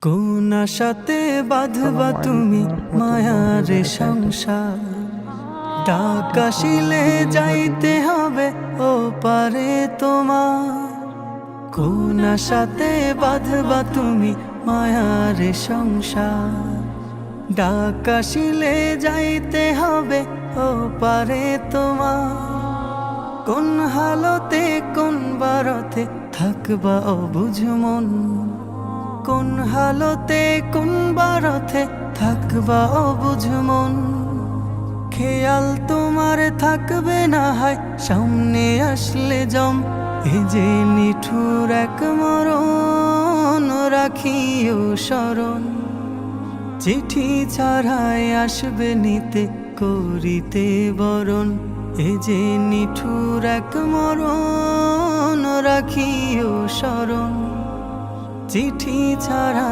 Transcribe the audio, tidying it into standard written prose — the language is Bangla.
কোন আশাতে বাঁধবা তুমি মায়ার সংসার, ডাক আসিলে যাইতে হবে ও পারে তোমার। কোন আশাতে বাঁধবা তুমি মায়ার সংসার, ডাক আসিলে যাইতে হবে ও পারে তোমার। কোন হালতে কোন বারতে থাকবা অবুঝ মন, কোন হালতে কোন বারতে থাকবা অবুঝ মন। খেয়াল তোমার থাকবে না হয় সামনে আসলে জম, এ যে নিঠুর এক মরণ রাখিও স্মরণ। চিঠি ছাড়াই আসবে নিতে করিতে বরণ, এ যে নিঠুর এক মরণ রাখিও স্মরণ। চিঠি ছাড়া